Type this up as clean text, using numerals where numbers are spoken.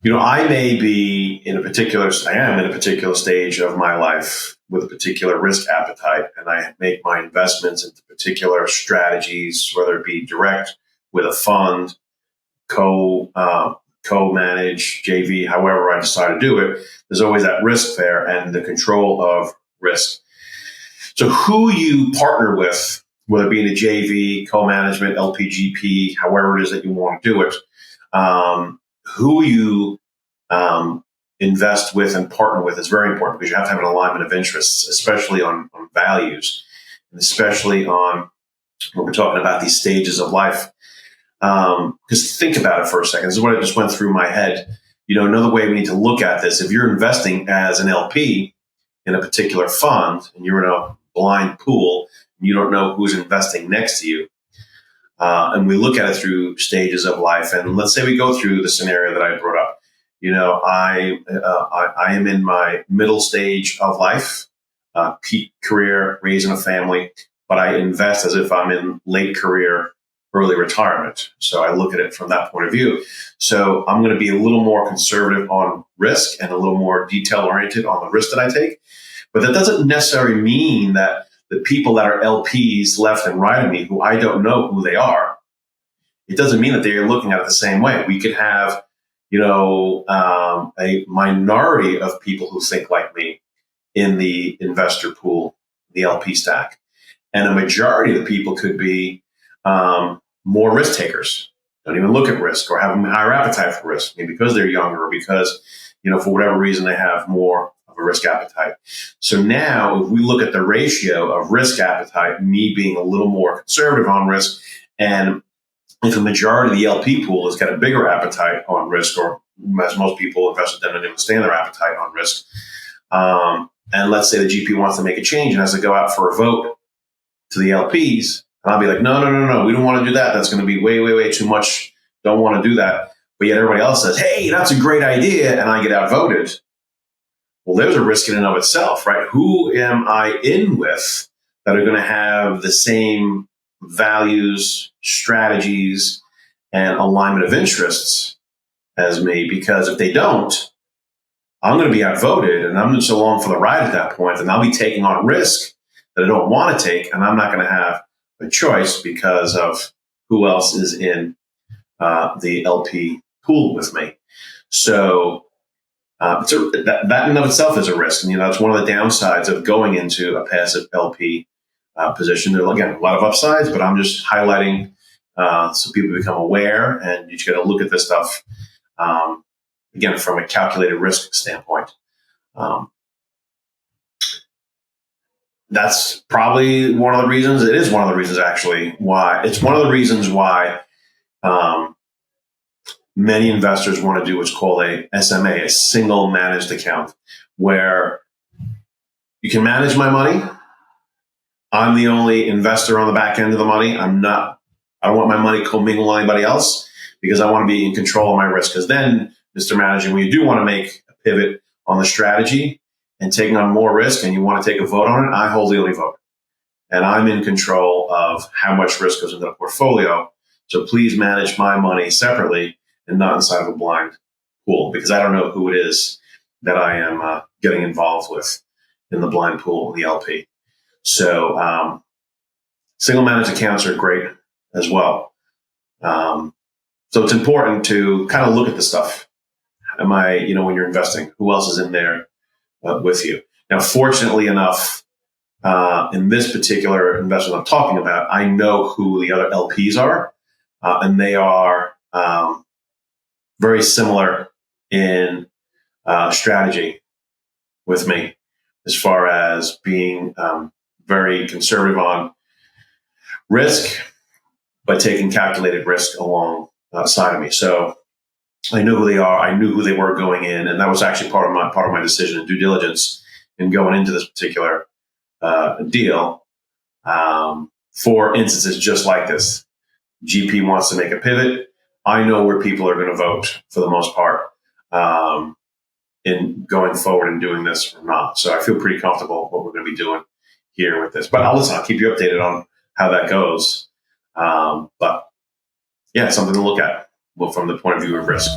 I am in a particular stage of my life with a particular risk appetite, and I make my investments into particular strategies, whether it be direct with a fund, co-manage, JV, however I decide to do it. There's always that risk there and the control of risk. So who you partner with, whether it be in a JV, co-management, LPGP, however it is that you want to do it, who you invest with and partner with is very important, because you have to have an alignment of interests, especially on values, and especially on when we're talking about these stages of life. Because think about it for a second. This is what I just went through my head. Another way we need to look at this: if you're investing as an LP in a particular fund and you're in a blind pool, and you don't know who's investing next to you, and we look at it through stages of life. And let's say we go through the scenario that I brought up. I am in my middle stage of life, peak career, raising a family, but I invest as if I'm in late career, early retirement. So I look at it from that point of view. So I'm going to be a little more conservative on risk and a little more detail oriented on the risk that I take. But that doesn't necessarily mean that the people that are LPs left and right of me, who I don't know who they are, it doesn't mean that they're looking at it the same way. We could have a minority of people who think like me in the investor pool, the LP stack. And a majority of the people could be more risk takers, don't even look at risk or have a higher appetite for risk, maybe because they're younger or because, for whatever reason, they have more of a risk appetite. So now if we look at the ratio of risk appetite, me being a little more conservative on risk, and if a majority of the LP pool has got a bigger appetite on risk, or as most people, investors don't understand their appetite on risk, and let's say the GP wants to make a change and has to go out for a vote to the LPs, and I'll be like, no, we don't want to do that. That's going to be way, way, way too much. Don't want to do that. But yet everybody else says, hey, that's a great idea, and I get outvoted. Well, there's a risk in and of itself, right? Who am I in with that are going to have the same values, strategies, and alignment of interests as me? Because if they don't, I'm going to be outvoted, and I'm just along for the ride at that point, and I'll be taking on risk that I don't want to take, and I'm not going to have a choice because of who else is in the LP pool with me. So that in and of itself is a risk, and that's one of the downsides of going into a passive LP position. There are, again, a lot of upsides, but I'm just highlighting so people become aware, and you just got to look at this stuff again from a calculated risk standpoint. That's probably one of the reasons. It is one of the reasons, actually, why it's one of the reasons why many investors want to do what's called a SMA, a single managed account, where you can manage my money. I'm the only investor on the back end of the money. I don't want my money commingled with anybody else, because I want to be in control of my risk. Because then, Mr. Manager, when you do want to make a pivot on the strategy and taking on more risk and you want to take a vote on it, I hold the only vote. And I'm in control of how much risk goes into the portfolio. So please manage my money separately and not inside of a blind pool, because I don't know who it is that I am getting involved with in the blind pool, the LP. So single managed accounts are great as well. So it's important to kind of look at the stuff. When you're investing, who else is in there with you? Now, fortunately enough, in this particular investment I'm talking about, I know who the other LPs are, and they are very similar in strategy with me, as far as being very conservative on risk, but taking calculated risk alongside of me. So I knew who they are. I knew who they were going in, and that was actually part of my decision and due diligence in going into this particular deal. For instances just like this, GP wants to make a pivot. I know where people are going to vote for the most part in going forward and doing this or not. So I feel pretty comfortable what we're going to be doing here with this. But I'll keep you updated on how that goes. But yeah, something to look at from the point of view of risk.